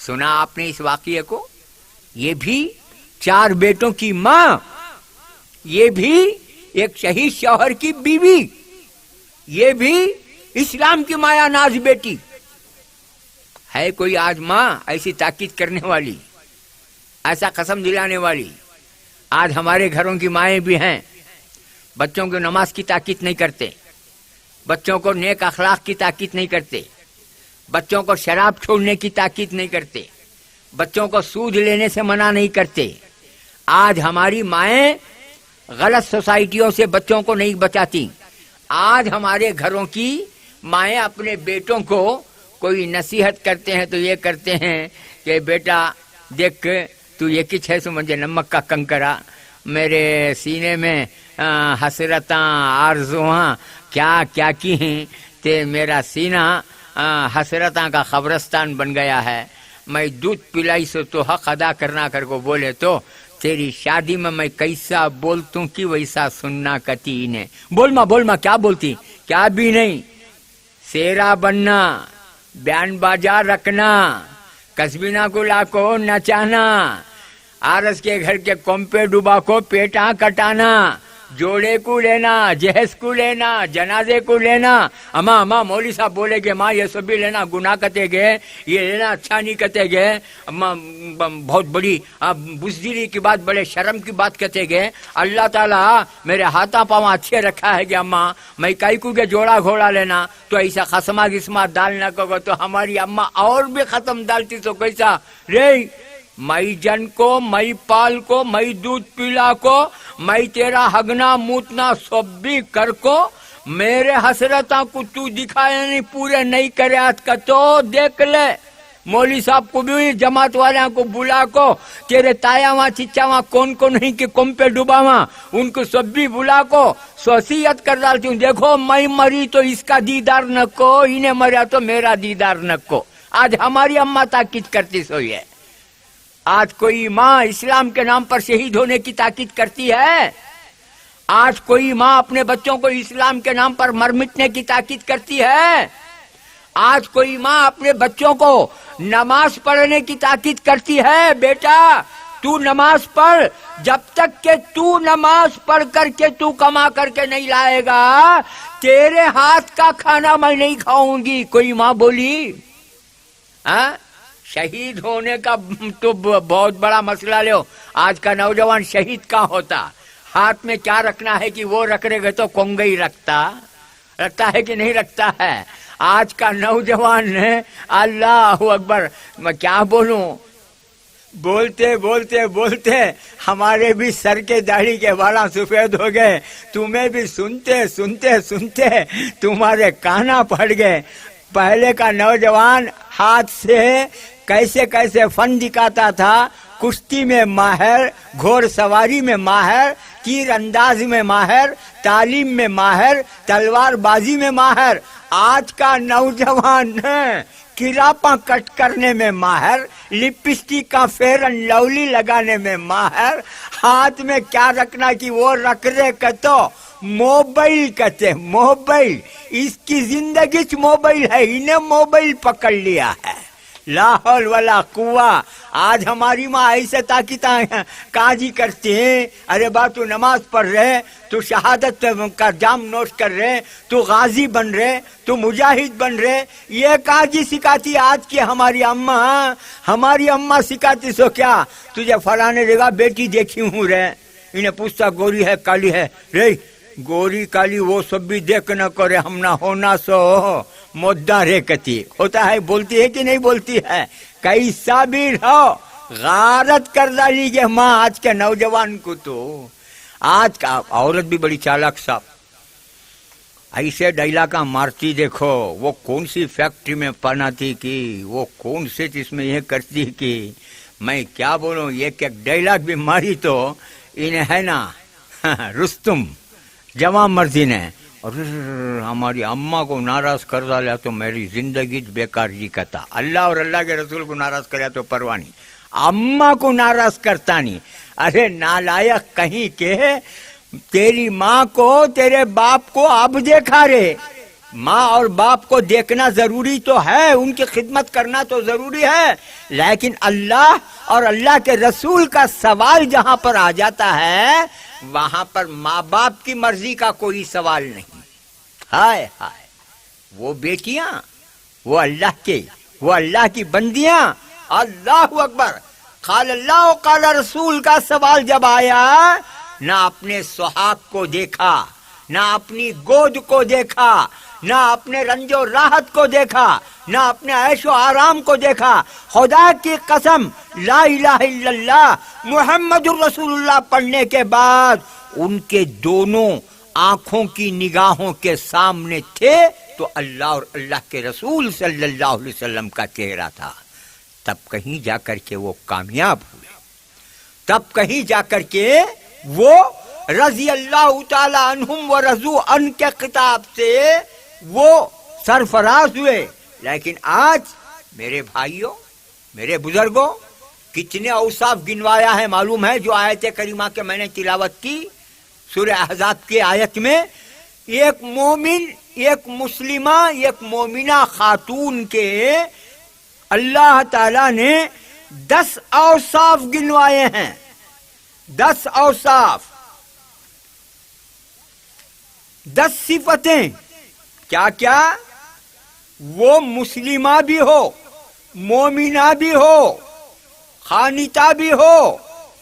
سنا آپ نے اس واقعے کو؟ یہ بھی 4 بیٹوں کی ماں، یہ بھی ایک شہید شوہر کی بیوی، یہ بھی اسلام کی مایا ناز بیٹی ہے۔ کوئی آج ماں ایسی تاکید کرنے والی، ایسا قسم دلانے والی؟ آج ہمارے گھروں کی مائیں بھی ہیں، بچوں کو نماز کی تاکید نہیں کرتے، بچوں کو نیک اخلاق کی تاکید نہیں کرتے، بچوں کو شراب چھوڑنے کی تاکید نہیں کرتے، بچوں کو سود لینے سے منع نہیں کرتے۔ آج ہماری مائیں غلط سوسائٹیوں سے بچوں کو نہیں بچاتی۔ آج ہمارے گھروں کی مائیں اپنے بیٹوں کو کوئی نصیحت کرتے ہیں تو یہ کرتے ہیں کہ بیٹا دیکھ تو یہ کچھ ہے سو مجھے نمک کا کنکرا، میرے سینے میں حسرتاں آرزواں کیا کیا کی ہیں تے میرا سینہ حسرتاں کا قبرستان بن گیا ہے۔ میں دودھ پلائی سو تو حق ادا کرنا کر کو بولے تو تیری شادی میں کیسا بولتوں کی ویسا سننا کتی نے۔ بول ماں کیا بولتی؟ کیا بھی نہیں، سیرا بننا، بیان باجا رکھنا، کسبینہ کو لا کو نچانا، آرس کے گھر کے کمپے ڈوبا کو پیٹاں کٹانا، جوڑے کو لینا، جہیز کو لینا، جنازے کو لینا۔ اما مولوی صاحب بولے گے ماں یہ سب بھی لینا گناہ کتے گئے، یہ لینا اچھا نہیں کتے گئے، بہت بڑی بزدلی کی بات، بڑے شرم کی بات کتے گئے۔ اللہ تعالیٰ میرے ہاتھاں پاؤں اچھے رکھا ہے کہ اماں میں کئی کو کے جوڑا گھوڑا لینا تو ایسا خسما گسما دال نہ کو تو ہماری اماں اور بھی ختم ڈالتی تو کیسا رے، میں جن کو، میں پال کو، میں دودھ پیلا کو، میں تیرا ہگنا موتنا سب بھی کر کو، میرے حسرتاں کو تو دکھایا نہیں، پورے نہیں کرے آج کا تو دیکھ لے۔ مولوی صاحب کو بھی جماعت والوں کو بلا کو، تیرے تایا وہاں چچا وہاں کون نہیں کہ کم پہ ڈوبا وہاں ان کو سب بھی بلا کو وصیت کر ڈالتی ہوں، دیکھو میں مری تو اس کا دیدار نہ کو، انہیں مریا تو میرا دیدار نہ کو۔ آج ہماری اماں تاکید کرتی سوئی ہے۔ آج کوئی ماں اسلام کے نام پر شہید ہونے کی تاکید کرتی ہے؟ آج کوئی ماں اپنے بچوں کو اسلام کے نام پر مر مٹنے کی تاکید کرتی ہے؟ آج کوئی ماں اپنے بچوں کو نماز پڑھنے کی تاکید کرتی ہے؟ بیٹا تو نماز پڑھ، جب تک کہ تو نماز پڑھ کر کے تو کما کر کے نہیں لائے گا تیرے ہاتھ کا کھانا میں نہیں کھاؤں گی۔ کوئی ماں بولی شہید ہونے کا تو بہت بڑا مسئلہ لو، آج کا نوجوان شہید کا ہوتا، ہاتھ میں کیا رکھنا ہے کہ وہ رکھ رہے گا تو کونگئی رکھتا ہے کہ نہیں رکھتا ہے؟ آج کا نوجوان ہے اللہ اکبر، میں کیا بولوں، بولتے بولتے بولتے ہمارے بھی سر کے داڑھی کے بالا سفید ہو گئے، تمہیں بھی سنتے سنتے سنتے تمہارے کانا پھٹ گئے۔ پہلے کا نوجوان ہاتھ سے کیسے کیسے فن دکھاتا تھا، کشتی میں ماہر، گھوڑ سواری میں ماہر، تیر انداز میں ماہر، تعلیم میں ماہر، تلوار بازی میں ماہر۔ آج کا نوجوان کراپاں کٹ کرنے میں ماہر، لپسٹک کا فیئر اینڈ لولی لگانے میں ماہر، ہاتھ میں کیا رکھنا کہ وہ رکھ رہے تو موبائل کہتے، موبائل، اس کی زندگی موبائل ہے، انہیں موبائل پکڑ لیا ہے۔ لا حول ولا قوہ۔ آج ہماری ماں ایسے تاکیداں کاجی کرتی ہیں، ارے با تو نماز پڑھ رہے، تو شہادت کا جام نوش کر رہے، تو غازی بن رہے، تو مجاہد بن رہے، یہ کاجی سکھاتی آج کی ہماری اماں۔ ہماری اماں سکھاتی سو کیا، تجھے فلانے جگہ بیٹی دیکھی ہوں رے، انہیں پوچھتا گوری ہے کالی ہے رے، گوری کالی وہ سب بھی دیکھ نہ کرے، ہم نہ ہونا سو مدعا رے کتی ہوتا ہے، بولتی ہے کہ نہیں بولتی ہے؟ کیسا بھی رہو غارت کر ڈالی گے ماں آج کے نوجوان کو۔ تو آج کا عورت بھی بڑی چالاک صاحب، ایسے ڈائلاگاں مارتی، دیکھو وہ کون سی فیکٹری میں پناتی کی، وہ کون سے جس میں یہ کرتی کی، میں کیا بولوں، ایک ڈائلاگ بھی ماری تو انہیں ہے نا رستم جوان مرضی نے، اور ہماری اماں کو ناراض کر ڈالا تو میری زندگی بیکار جی کہتا، اللہ اور اللہ کے رسول کو ناراض کریا تو پرواہ نہیں، اماں کو ناراض کرتا نہیں۔ ارے نالائق کہیں کہ تیری ماں کو تیرے باپ کو اب دیکھا رے، ماں اور باپ کو دیکھنا ضروری تو ہے، ان کی خدمت کرنا تو ضروری ہے، لیکن اللہ اور اللہ کے رسول کا سوال جہاں پر آ جاتا ہے وہاں پر ماں باپ کی مرضی کا کوئی سوال نہیں۔ ہائے ہائے، وہ بیٹیاں، وہ اللہ کی بندیاں، اللہ اکبر، قال اللہ قال رسول کا سوال جب آیا، نہ اپنے سہاگ کو دیکھا، نہ اپنی گود کو دیکھا، نہ اپنے رنج و راحت کو دیکھا، نہ اپنے عیش و آرام کو دیکھا۔ خدا کی قسم، لا الہ الا اللہ محمد الرسول اللہ پڑھنے کے بعد ان کے دونوں آنکھوں کی نگاہوں کے سامنے تھے تو اللہ اور اللہ کے رسول صلی اللہ علیہ وسلم کا چہرہ تھا۔ تب کہیں جا کر کے وہ کامیاب ہوئے، تب کہیں جا کر کے وہ رضی اللہ تعالی عنہم و رضو ان کے خطاب سے وہ سرفراز ہوئے۔ لیکن آج میرے بھائیوں، میرے بزرگوں، کتنے اوصاف گنوایا ہے معلوم ہے؟ جو آیت کریمہ کے میں نے تلاوت کی سورہ احزاب کی آیت میں، ایک مومن، ایک مسلمہ، ایک مومنہ خاتون کے اللہ تعالی نے 10 اوصاف گنوائے ہیں، 10 اوصاف، 10 صفتیں۔ کیا کیا؟ وہ مسلمہ بھی ہو، مومنہ بھی ہو، خانتہ بھی ہو،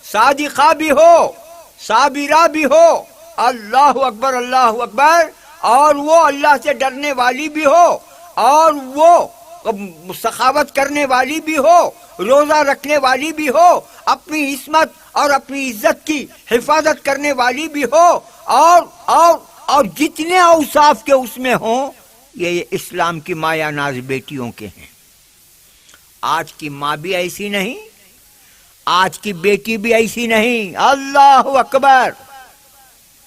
صادقہ بھی ہو، صابرہ بھی ہو، اللہ اکبر اللہ اکبر، اور وہ اللہ سے ڈرنے والی بھی ہو، اور وہ سخاوت کرنے والی بھی ہو، روزہ رکھنے والی بھی ہو، اپنی عصمت اور اپنی عزت کی حفاظت کرنے والی بھی ہو، اور جتنے اوصاف کے اس میں ہوں، یہ اسلام کی مایا ناز بیٹیوں کے ہیں۔ آج کی ماں بھی ایسی نہیں، آج کی بیٹی بھی ایسی نہیں، اللہ اکبر۔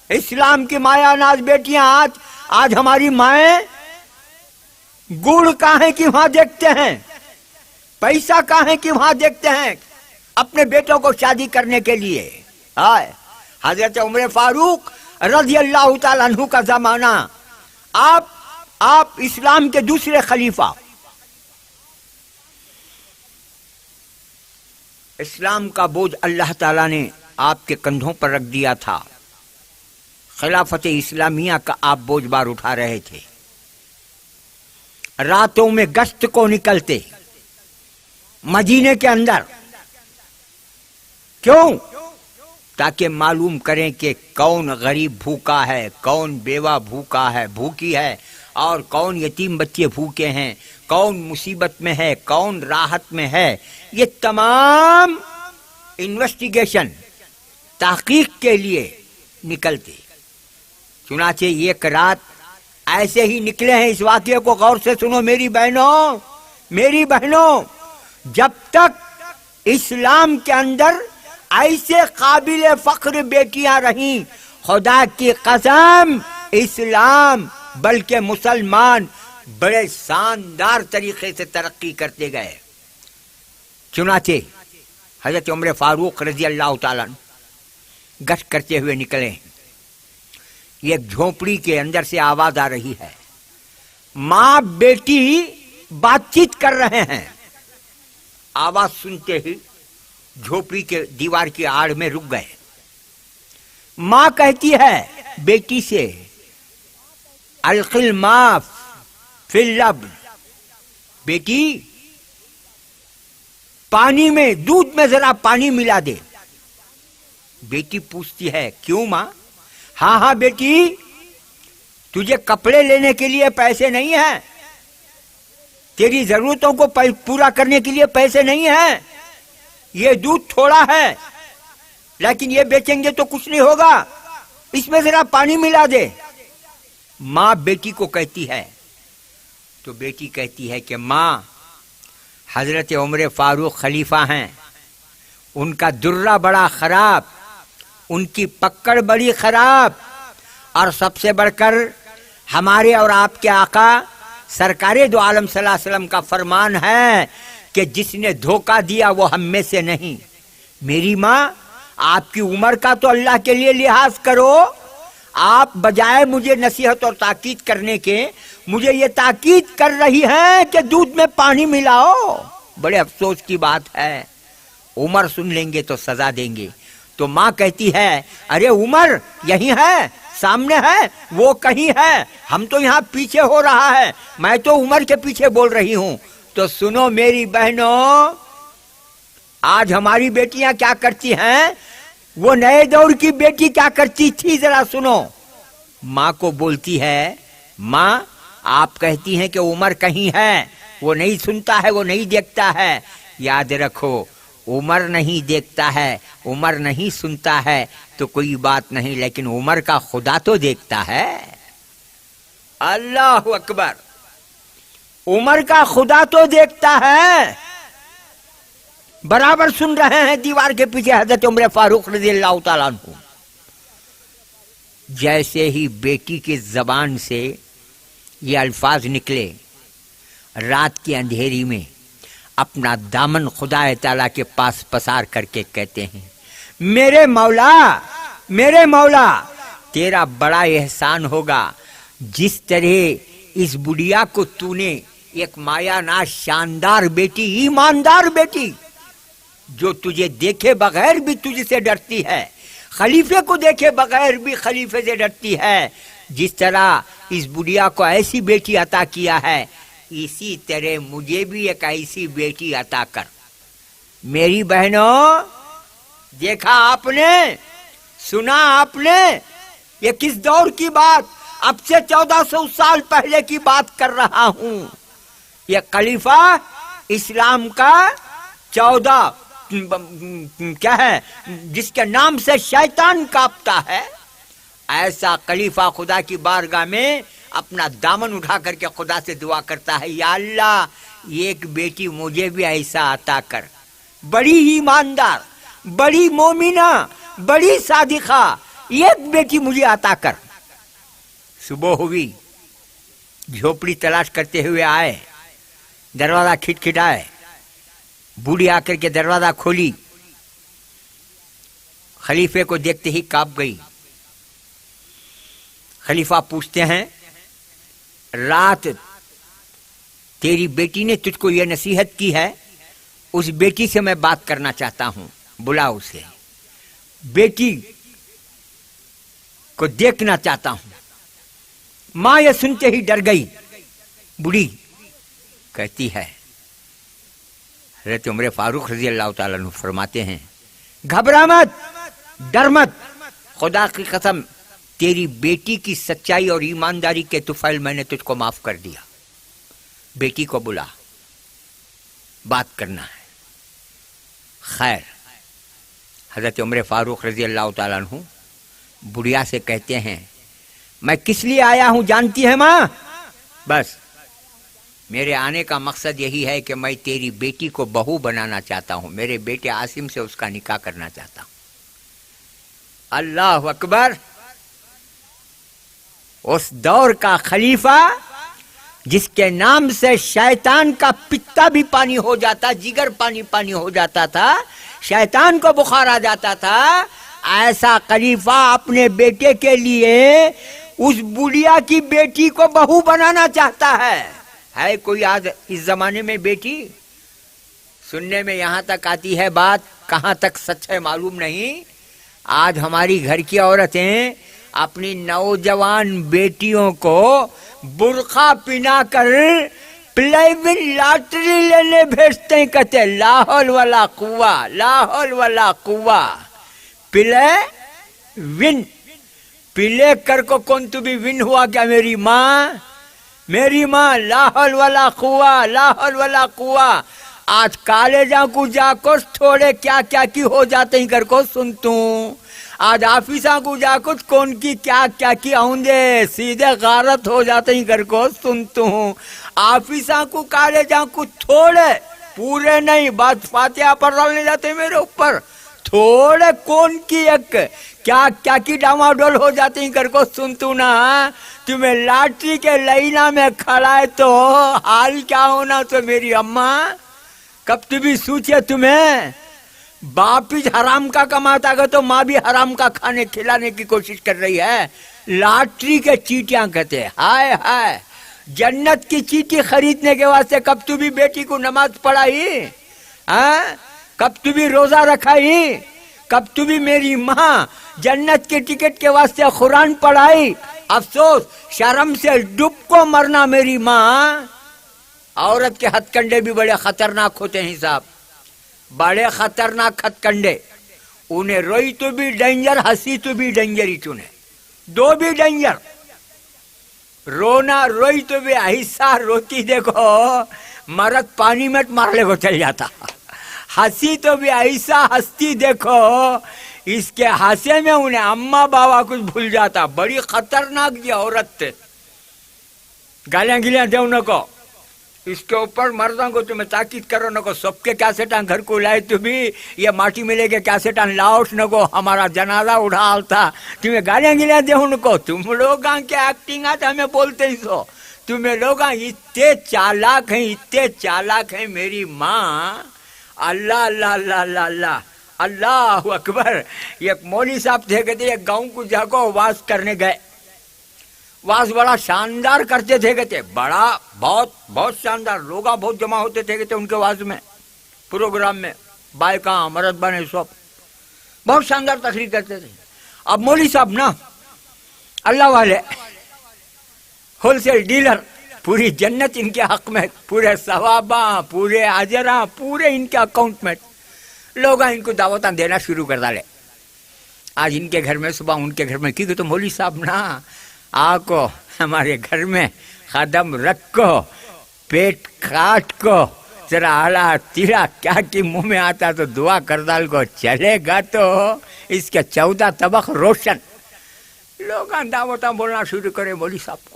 اسلام کی مایا ناز بیٹیاں آج ہماری مائیں گڑ کہاں کی وہاں دیکھتے ہیں، پیسہ کہاں کی وہاں دیکھتے ہیں اپنے بیٹوں کو شادی کرنے کے لیے۔ حضرت عمر فاروق رضی اللہ تعالیٰ عنہ کا زمانہ، آپ اسلام کے دوسرے خلیفہ، اسلام کا بوجھ اللہ تعالیٰ نے آپ کے کندھوں پر رکھ دیا تھا، خلافت اسلامیہ کا آپ بوجھ بار اٹھا رہے تھے، راتوں میں گشت کو نکلتے مدینے کے اندر، کیوں؟ تاکہ معلوم کریں کہ کون غریب بھوکا ہے، کون بیوہ بھوکی ہے، اور کون یتیم بچے بھوکے ہیں، کون مصیبت میں ہے، کون راحت میں ہے۔ یہ تمام انویسٹیگیشن، تحقیق کے لیے نکلتے۔ چنانچہ ایک رات ایسے ہی نکلے ہیں، اس واقعے کو غور سے سنو میری بہنوں، جب تک اسلام کے اندر ایسے قابل فخر بیٹیاں رہیں، خدا کی قسم اسلام بلکہ مسلمان بڑے شاندار طریقے سے ترقی کرتے گئے۔ چنانچہ حضرت عمر فاروق رضی اللہ تعالیٰ گشت کرتے ہوئے نکلے، ایک جھونپڑی کے اندر سے آواز آ رہی ہے، ماں بیٹی بات چیت کر رہے ہیں۔ آواز سنتے ہی جھونپڑی کے دیوار کی آڑ میں رک گئے۔ ماں کہتی ہے بیٹی سے، القی الماء فی اللبن، بیٹی پانی میں، دودھ میں ذرا پانی ملا دے۔ بیٹی پوچھتی ہے کیوں ماں؟ ہاں بیٹی، تجھے کپڑے لینے کے لیے پیسے نہیں ہیں، تیری ضرورتوں کو پورا کرنے کے لیے پیسے نہیں ہیں، یہ دودھ تھوڑا ہے لیکن یہ بیچیں گے تو کچھ نہیں ہوگا، اس میں ذرا پانی ملا دے۔ ماں بیٹی کو کہتی ہے، تو بیٹی کہتی ہے کہ ماں، حضرت عمر فاروق خلیفہ ہیں، ان کا درہ بڑا خراب، ان کی پکڑ بڑی خراب، اور سب سے بڑھ کر ہمارے اور آپ کے آقا سرکار دو عالم صلی اللہ علیہ وسلم کا فرمان ہے کہ جس نے دھوکہ دیا وہ ہم میں سے نہیں۔ میری ماں، آپ کی عمر کا تو اللہ کے لیے لحاظ کرو، آپ بجائے مجھے نصیحت اور تاکید کرنے کے مجھے یہ تاکید کر رہی ہیں کہ دودھ میں پانی ملاؤ. بڑے افسوس کی بات ہے. عمر سن لیں گے تو سزا دیں گے. تو ماں کہتی ہے ارے عمر یہی ہے, سامنے ہے, وہ کہیں ہے, ہم تو یہاں پیچھے ہو رہا ہے, میں تو عمر کے پیچھے بول رہی ہوں. تو سنو میری بہنوں, آج ہماری بیٹیاں کیا کرتی ہیں, وہ نئے دور کی بیٹی کیا کرتی تھی ذرا سنو. ماں کو بولتی ہے ماں آپ کہتی ہیں کہ عمر کہیں ہے, وہ نہیں سنتا ہے, وہ نہیں دیکھتا ہے. یاد رکھو عمر نہیں دیکھتا ہے, عمر نہیں سنتا ہے تو کوئی بات نہیں, لیکن عمر کا خدا تو دیکھتا ہے. اللہ اکبر, عمر کا خدا تو دیکھتا ہے. برابر سن رہے ہیں دیوار کے پیچھے حضرت عمر فاروق رضی اللہ تعالیٰ عنہ. جیسے ہی بیٹی کی زبان سے یہ الفاظ نکلے, رات کی اندھیری میں اپنا دامن خدا تعالیٰ کے پاس پسار کر کے کہتے ہیں میرے مولا, میرے مولا, تیرا بڑا احسان ہوگا جس طرح اس بڑھیا کو تو نے ایک مایا ناز شاندار بیٹی, ایماندار بیٹی, جو تجھے دیکھے بغیر بھی تجھ سے ڈرتی ہے, خلیفے کو دیکھے بغیر بھی خلیفے سے ڈرتی ہے, جس طرح اس بڑھیا کو ایسی بیٹی عطا کیا ہے, اسی طرح مجھے بھی ایک ایسی بیٹی عطا کر. میری بہنوں, دیکھا آپ نے, سنا آپ نے, یہ کس دور کی بات, اب سے 1400 سال پہلے کی بات کر رہا ہوں. یہ خلیفہ اسلام کا 14 کیا ہے جس کے نام سے شیطان کانپتا ہے, ایسا خلیفہ خدا کی بارگاہ میں اپنا دامن اٹھا کر کے خدا سے دعا کرتا ہے یا اللہ ایک بیٹی مجھے بھی ایسا عطا کر, بڑی ایماندار, بڑی مومنہ, بڑی صادقہ, ایک بیٹی مجھے عطا کر. صبح ہوئی, جھوپڑی تلاش کرتے ہوئے آئے, دروازہ کھٹکھٹائے, بوڑھی آ کر کے دروازہ کھولی, خلیفے کو دیکھتے ہی کانپ گئی. خلیفہ پوچھتے ہیں رات تیری بیٹی نے تجھ کو یہ نصیحت کی ہے, اس بیٹی سے میں بات کرنا چاہتا ہوں, بلا اسے, بیٹی کو دیکھنا چاہتا ہوں. ماں یہ سنتے ہی ڈر گئی. بوڑھی کہتی ہے, حضرت عمر فاروق رضی اللہ تعالیٰ عنہ فرماتے ہیں گھبرا مت, ڈر مت, خدا کی قسم تیری بیٹی کی سچائی اور ایمانداری کے طفیل میں نے تجھ کو معاف کر دیا. بیٹی کو بلا, بات کرنا ہے. خیر, حضرت عمر فاروق رضی اللہ تعالیٰ عنہ بڑھیا سے کہتے ہیں میں کس لیے آیا ہوں جانتی ہے ماں, بس میرے آنے کا مقصد یہی ہے کہ میں تیری بیٹی کو بہو بنانا چاہتا ہوں, میرے بیٹے عاصم سے اس کا نکاح کرنا چاہتا ہوں. اللہ اکبر. اس دور کا خلیفہ جس کے نام سے شیطان کا پتا بھی پانی ہو جاتا, جگر پانی پانی ہو جاتا تھا, شیطان کو بخار آ جاتا تھا, ایسا خلیفہ اپنے بیٹے کے لیے اس بڑھیا کی بیٹی کو بہو بنانا چاہتا ہے. ہے کوئی آج اس زمانے میں بیٹی؟ سننے میں یہاں تک آتی ہے بات, کہاں تک سچ ہے معلوم نہیں. آج ہماری گھر کی عورتیں اپنی نوجوان بیٹیوں کو برقع پہنا کر پلے لاٹری لینے بھیجتے ہیں, کہتے لا حول ولا قوہ, لا حول ولا قوہ. پلے ون, پلے کر کو کون تو بھی ون ہوا کیا میری ماں, میری ماں, لا حول ولا قوہ, لا حول ولا قوہ. آج کالجاں کو جا کر تھوڑے کیا کیا کی ہو جاتے ہیں کر کو سنتوں, آج آفیساں کو جا کچھ کون کی کیا کیا کی آؤندے سیدھے غارت ہو جاتے ہیں کر کو سنتوں. آفیساں کو کالجاں کو تھوڑے پورے نہیں, بات فاتحہ پر ڈالنے جاتے میرے اوپر, تھوڑے کون کی ایک کیا کیا کی ڈاما ڈول ہو جاتے ہیں کر کو سنتوں نا. تمہیں لاٹری کے لائنا میں کھڑا ہے تو حال کیا ہونا تو میری اماں, کب تو بھی سوچے تمہیں باپ ہی حرام کا کماتا گا تو ماں بھی حرام کا کھانے کھلانے کی کوشش کر رہی ہے. لاٹری کے چیٹیاں کہتے ہیں. ہائے ہائے جنت کی چیٹی خریدنے کے واسطے کب تو بھی بیٹی کو نماز پڑھائی, کب تو بھی روزہ رکھائی, کب تو بھی میری ماں جنت کے ٹکٹ کے واسطے قرآن پڑھائی. افسوس شرم سے ڈب کو مرنا میری ماں. عورت کے ہتھ کنڈے بھی بڑے خطرناک ہوتے ہیں صاحب, بڑے خطرناک ہتھ کنڈے. انہیں روئی تو بھی ڈینجر, ہنسی تو بھی ڈینجر ہی چنے, دو بھی ڈینجر. رونا روئی تو بھی ایسا روتی دیکھو مرد پانی میں مارنے کو چل جاتا. ہنسی تو بھی ایسا ہنستی دیکھو اس کے ہنسے میں انہیں اماں بابا کچھ بھول جاتا. بڑی خطرناک جی عورت تھے. گالیاں گلیاں دو نہ کو, اس کے اوپر مردوں کو تمہیں تاکید کرو نہ کو, سب کے کیسٹان گھر کو لائے تو بھی یہ ماٹی ملے کے کیسٹان لاؤش نہ کو, ہمارا جنازہ اٹھا تھا. تمہیں گالیاں گلیاں دے نہ کو, تم لوگاں کے ایکٹنگ آتے ہمیں بولتے ہی سو. تمہیں لوگاں اتنے چالاک ہیں, اتنے چالاک ہیں میری ماں. اللہ اللہ اللہ اللہ اللہ اللہ اکبر. ایک مولوی صاحب تھے, کہتے ایک گاؤں کو جا کو واز کرنے گئے. واز بڑا شاندار کرتے تھے, کہتے بڑا بہت بہت شاندار, لوگ بہت جمع ہوتے تھے کہتے ان کے واز میں, پروگرام میں, بائکاں مرد بنے سب بہت شاندار تقریر کرتے تھے. اب مولوی صاحب نا اللہ والے, ہول سیل ڈیلر, پوری جنت ان کے حق میں, پورے ثواباں پورے اجراں پورے ان کے اکاؤنٹ میں. لوگ ان کو دعوتاں دینا شروع کر ڈالے. آج ان کے گھر میں, صبح ان کے گھر میں, کیونکہ تو مولوی صاحب نا آ کو ہمارے گھر میں قدم رکھ کو, پیٹ کاٹ کو, ذرا آلہ تیرا کیا کی منہ میں آتا تو دعا کر ڈال کو, چلے گا تو اس کے 14 طبق روشن. لوگ دعوتاں بولنا شروع کرے مولوی صاحب کو,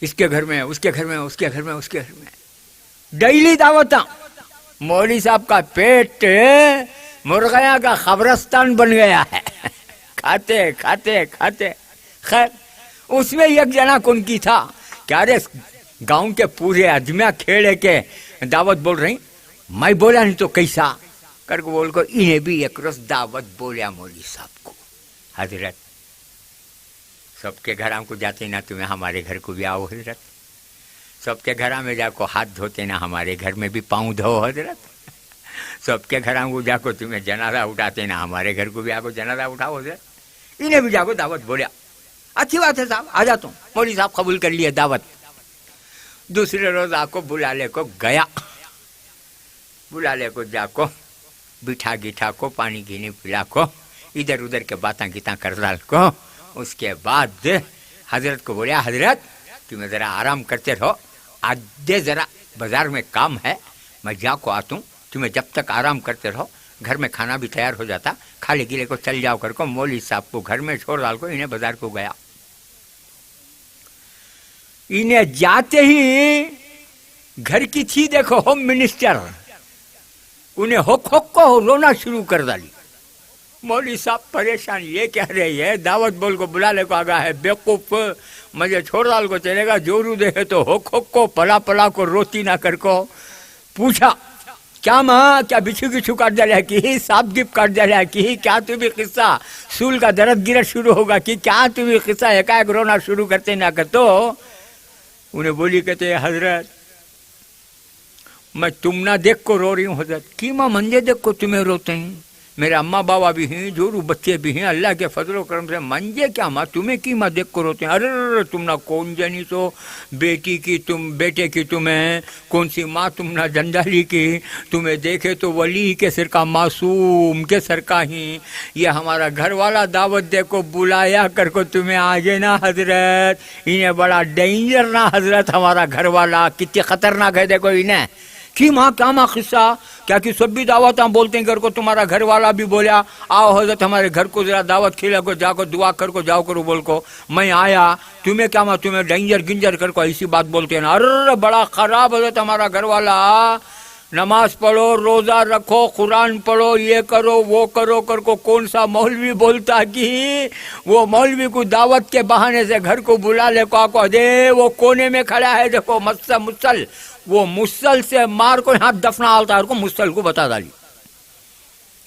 اس کے گھر میں, اس کے گھر میں, اس کے گھر میں, اس کے گھر میں, ڈیلی دعوتاں. مولوی صاحب کا پیٹ مرغیاں کا قبرستان بن گیا ہے, کھاتے کھاتے کھاتے. خیر اس میں ایک جنا کون کی تھا, کیا رے گاؤں کے پورے آدمیاں کھیڑے کے دعوت بول رہی, میں بولا نہیں تو کیسا کر کے بول کو انہیں بھی ایک روز دعوت بولیا مولوی صاحب کو. حضرت سب کے گھر کو جاتے نا, تمہیں ہمارے گھر کو بھی آؤ حضرت. سب کے گھر میں جا کو ہاتھ دھوتے نا, ہمارے گھر میں بھی پاؤں دھو حضرت. سب کے گھر کو جا کو تمہیں جنازہ اٹھاتے نا, ہمارے گھر کو بھی آ کو جنازہ اٹھاؤ حضرت. انہیں بھی جا کو دعوت بولیا. اچھی بات ہے صاحب, آ جاتا ہوں. مولوی صاحب قبول کر لیے دعوت. دوسرے روز آ کو بلا لے کو گیا, بلا لے کو جا کو بٹھا گٹھا کو, پانی گینی پلا کو, ادھر ادھر کے باتیں گیتاں کر ڈال کو. اس کے بعد حضرت کو بولیا, حضرت تمہیں ذرا آرام کرتے رہو, آج دے ذرا بازار میں کام ہے, میں جا کو آتا ہوں. تمہیں جب تک آرام کرتے رہو, گھر میں کھانا بھی تیار ہو جاتا, کھالے گیلے کو چل جاؤ کر کو. مولوی صاحب کو گھر میں چھوڑ ڈال کو, انہیں بازار کو گیا. انہیں جاتے ہی گھر کی تھی دیکھو ہوم منسٹر, انہیں ہوک ہوک کو رونا شروع کر ڈالی. مولوی صاحب پریشان, یہ کہہ رہے ہے دعوت بول کو بلا لے کو آگا ہے, بیوقوف مجھے چھوڑ ڈال کو چلے گا, جورو دے تو ہوک ہوک کو پلا پلا کو روتی نہ کر کو. پوچھا کیا ماں, کیا بچھو گچھو کاٹ ڈالا کی, سانپ گپ کاٹ ڈالا کی, کیا تو بھی قصہ, سول کا درد گرت شروع ہوگا کہ کیا تو بھی قصہ, ایک رونا شروع کرتے نہ کر. تو انہیں بولی کہتے حضرت میں تم نہ دیکھ کو رو رہی ہوں حضرت, کی ماں منجے دیکھ کو تمہیں روتے ہیں, میرے اماں بابا بھی ہیں, جورو بچے بھی ہیں, اللہ کے فضل و کرم سے منجے کیا ماں, تمہیں کی ماں دیکھ کو روتے ہیں. ارے تم نہ کون جنی تو بیٹی کی, تم بیٹے کی تمہیں کون سی ماں, تم نہ جنجالی کی, تمہیں دیکھے تو ولی کے سر کا, معصوم کے سر کا ہی. یہ ہمارا گھر والا دعوت دے کو بلایا کر کو تمہیں آگے نا حضرت, انہیں بڑا ڈینجر نا حضرت, ہمارا گھر والا کتنی خطرناک ہے دیکھو انہیں. کی ماں کیا ماں قصہ, کیا کہ سب بھی دعوت ہم بولتے ہیں گھر کو, تمہارا گھر والا بھی بولیا آؤ حضرت ہمارے گھر کو ذرا دعوت کھلا کو, جا کو دعا کر کو جاؤ کرو بول کو. میں آیا, تمہیں کیا ماں, تمہیں ڈینجر گنجر کر کو ایسی بات بولتے ہیں نا. ارے بڑا خراب حضرت ہمارا گھر والا, نماز پڑھو, روزہ رکھو, قرآن پڑھو, یہ کرو وہ کرو کر کو. کون سا مولوی بولتا کہ وہ مولوی کو دعوت کے بہانے سے گھر کو بلا لے کو دے, وہ کونے میں کھڑا ہے دیکھو مسل, وہ مسل سے مار کو ہاتھ دفنا آلتا ہے کو, مسل کو بتا ڈالی.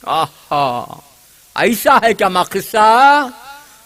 آہا ایسا ہے کیا ماں قصہ,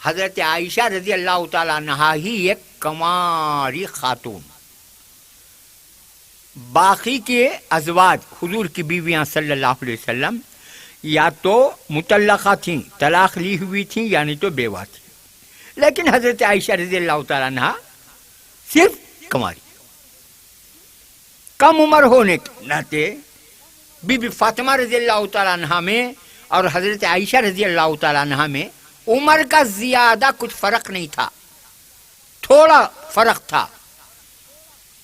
حضرت عائشہ رضی اللہ تعالیٰ عنہا ہی ایک کماری خاتون، باقی کے ازواج حضور کی بیویاں صلی اللہ علیہ وسلم یا تو مطلقہ تھیں، طلاق لی ہوئی تھیں، یعنی تو بیوہ تھیں، لیکن حضرت عائشہ رضی اللہ تعالیٰ عنہا صرف کماری۔ کم عمر ہونے کے ناطے بی بی فاطمہ رضی اللہ تعالیٰ عنہا میں اور حضرت عائشہ رضی اللہ تعالیٰ عنہا میں عمر کا زیادہ کچھ فرق نہیں تھا، تھوڑا فرق تھا،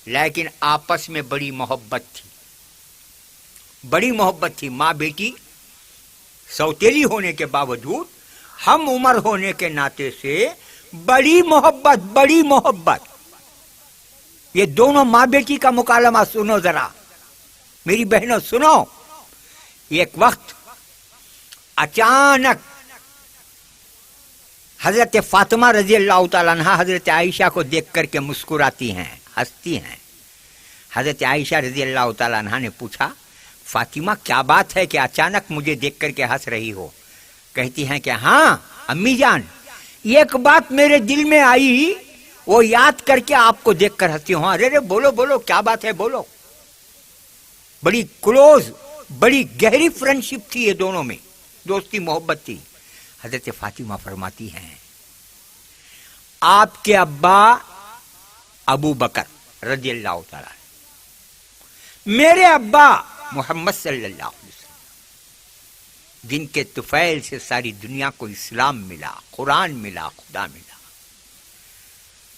لیکن آپس میں بڑی محبت تھی، بڑی محبت تھی۔ ماں بیٹی سوتیلی ہونے کے باوجود ہم عمر ہونے کے ناطے سے بڑی محبت، بڑی محبت۔ یہ دونوں ماں بیٹی کا مکالمہ سنو ذرا، میری بہنوں سنو۔ ایک وقت اچانک حضرت فاطمہ رضی اللہ تعالیٰ عنہ حضرت عائشہ کو دیکھ کر کے مسکراتی ہیں، ہنستی ہیں۔ حضرت عائشہ رضی اللہ تعالیٰ عنہ نے پوچھا، فاطمہ کیا بات ہے کہ اچانک مجھے دیکھ کر کے ہنس رہی ہو؟ کہتی ہیں کہ ہاں امی جان، ایک بات میرے دل میں آئی، وہ یاد کر کے آپ کو دیکھ کر ہنستی ہوں۔ ارے بولو بولو، کیا بات ہے بولو۔ بڑی کلوز، بڑی گہری فرینڈشپ تھی یہ دونوں میں، دوستی محبت تھی۔ حضرت فاطمہ فرماتی ہیں، آپ کے ابا ابو بکر رضی اللہ تعالیٰ، میرے ابا محمد صلی اللہ علیہ وسلم، جن کے طفیل سے ساری دنیا کو اسلام ملا، قرآن ملا، خدا ملا۔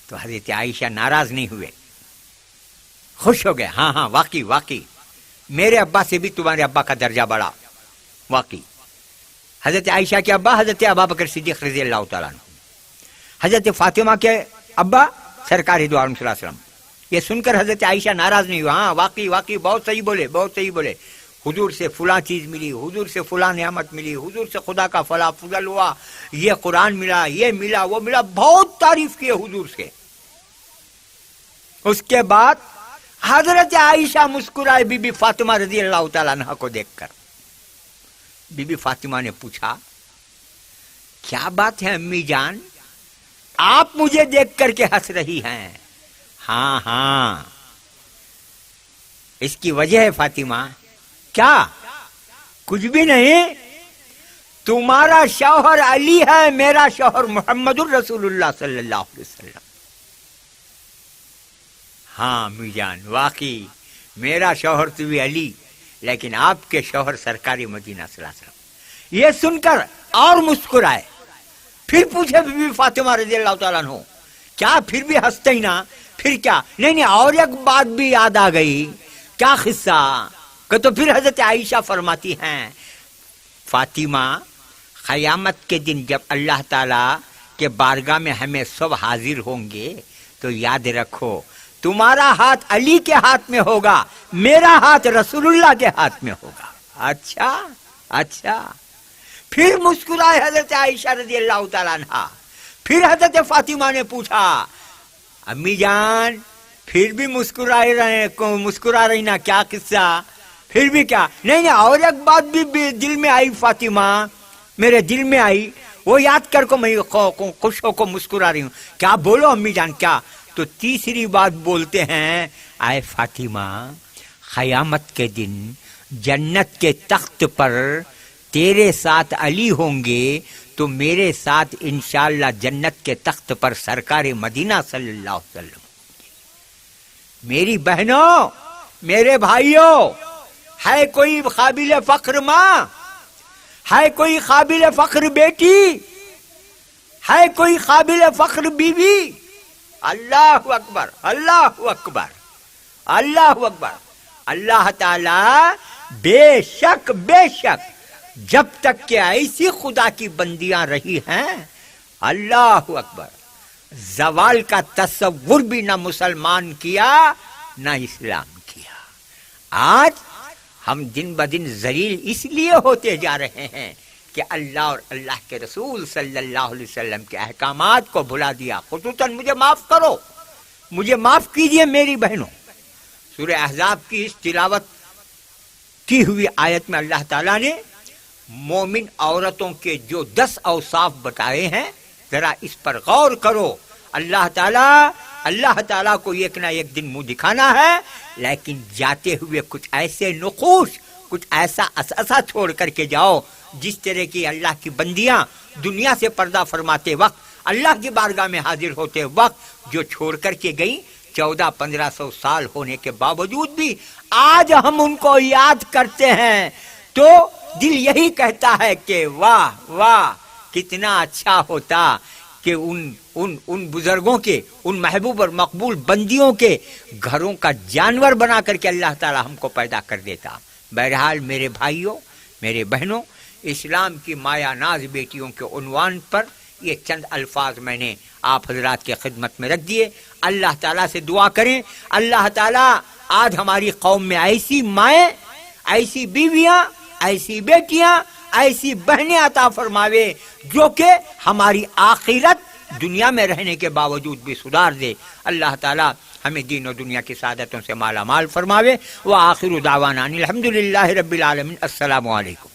تو حضرت عائشہ ناراض نہیں ہوئے، خوش ہو گئے۔ ہاں ہاں، واقعی واقعی میرے ابا سے بھی تمہارے ابا کا درجہ بڑھا، واقعی۔ حضرت عائشہ کے ابا حضرت ابوبکر صدیق رضی اللہ تعالیٰ عنہ، حضرت فاطمہ کے ابا سرکار دو عالم صلی اللہ علیہ وسلم۔ یہ سن کر حضرت عائشہ ناراض نہیں ہوا، ہاں واقعی واقعی بہت صحیح بولے، بہت صحیح بولے، حضور سے فلاں چیز ملی، حضور سے فلاں نعمت ملی، حضور سے خدا کا فلاں فضل ہوا، یہ قرآن ملا، یہ ملا، وہ ملا، بہت تعریف کیے حضور سے۔ اس کے بعد حضرت عائشہ مسکرائے بی بی فاطمہ رضی اللہ تعالیٰ عنہ کو دیکھ کر۔ بی بی فاطمہ نے پوچھا، کیا بات ہے امی جان، آپ مجھے دیکھ کر کے ہنس رہی ہیں؟ ہاں ہاں، اس کی وجہ ہے فاطمہ۔ کیا؟ کچھ بھی نہیں، تمہارا شوہر علی ہے، میرا شوہر محمد الرسول اللہ صلی اللہ علیہ وسلم۔ ہاں امی جان، واقعی میرا شوہر تو بھی علی، لیکن آپ کے شوہر سرکار مدینہ صلی اللہ علیہ وسلم۔ یہ سن کر اور مسکرائے۔ پھر پوچھے بی بی فاطمہ رضی اللہ تعالیٰ عنہ، کیا پھر بھی ہنستے ہی نا؟ پھر کیا؟ نہیں اور ایک بات بھی یاد آ گئی۔ کیا قصہ؟ کہ تو پھر حضرت عائشہ فرماتی ہیں، فاطمہ قیامت کے دن جب اللہ تعالیٰ کے بارگاہ میں ہمیں سب حاضر ہوں گے تو یاد رکھو، تمہارا ہاتھ علی کے ہاتھ میں ہوگا، میرا ہاتھ رسول اللہ کے ہاتھ میں ہوگا۔ اچھا اچھا۔ پھر مسکرائے حضرت عائشہ رضی اللہ تعالیٰ عنہ۔ پھر حضرت فاطمہ نے پوچھا، امی جان پھر بھی مسکرا رہی نا، کیا قصہ؟ پھر بھی کیا؟ نہیں اور ایک بات بھی دل میں آئی فاطمہ، میرے دل میں آئی، وہ یاد کر کو میں خوش ہو کو مسکرا رہی ہوں۔ کیا بولو امی جان، کیا؟ تو تیسری بات بولتے ہیں، آئے فاطمہ، قیامت کے دن جنت کے تخت پر تیرے ساتھ علی ہوں گے تو میرے ساتھ انشاءاللہ جنت کے تخت پر سرکار مدینہ صلی اللہ علیہ وسلم۔ میری بہنوں، میرے بھائیوں، ہے کوئی قابل فخر ماں؟ ہے کوئی قابل فخر بیٹی؟ ہے کوئی قابل فخر بیوی؟ اللہ اکبر، اللہ اکبر، اللہ اکبر۔ اللہ تعالی بے شک جب تک کہ ایسی خدا کی بندیاں رہی ہیں، اللہ اکبر، زوال کا تصور بھی نہ مسلمان کیا نہ اسلام کیا۔ آج ہم دن بدن ذلیل اس لیے ہوتے جا رہے ہیں کہ اللہ اور اللہ کے رسول صلی اللہ علیہ وسلم کے احکامات کو بھلا دیا۔ خصوصاً مجھے معاف کرو، مجھے معاف کیجئے میری بہنوں۔ سورہ احزاب کی اس تلاوت کی ہوئی آیت میں اللہ تعالیٰ نے مومن عورتوں کے جو 10 اوصاف بتائے ہیں، ذرا اس پر غور کرو. اللہ تعالیٰ کو ایک نہ ایک دن منہ دکھانا ہے، لیکن جاتے ہوئے کچھ ایسے نقوش، کچھ ایسا اثاثہ چھوڑ کر کے جاؤ جس طرح کی اللہ کی بندیاں دنیا سے پردہ فرماتے وقت، اللہ کی بارگاہ میں حاضر ہوتے وقت جو چھوڑ کر کے گئی، 1400-1500 سال ہونے کے باوجود بھی آج ہم ان کو یاد کرتے ہیں تو دل یہی کہتا ہے کہ واہ واہ، کتنا اچھا ہوتا کہ ان بزرگوں کے، ان محبوب اور مقبول بندیوں کے گھروں کا جانور بنا کر کے اللہ تعالی ہم کو پیدا کر دیتا. بہرحال میرے بھائیوں، میرے بہنوں، اسلام کی مایا ناز بیٹیوں کے عنوان پر یہ چند الفاظ میں نے آپ حضرات کے خدمت میں رکھ دیے. اللہ تعالیٰ سے دعا کریں اللہ تعالیٰ آج ہماری قوم میں ایسی مائیں، ایسی بیویاں، ایسی بیٹیاں، ایسی بہنیں عطا فرماوے جو کہ ہماری آخرت دنیا میں رہنے کے باوجود بھی سدھار دے. اللہ تعالیٰ ہمیں دین و دنیا کی سعادتوں سے مالا مال فرماوے. وآخر دعوانا الحمدللہ رب العالمین. السلام علیکم.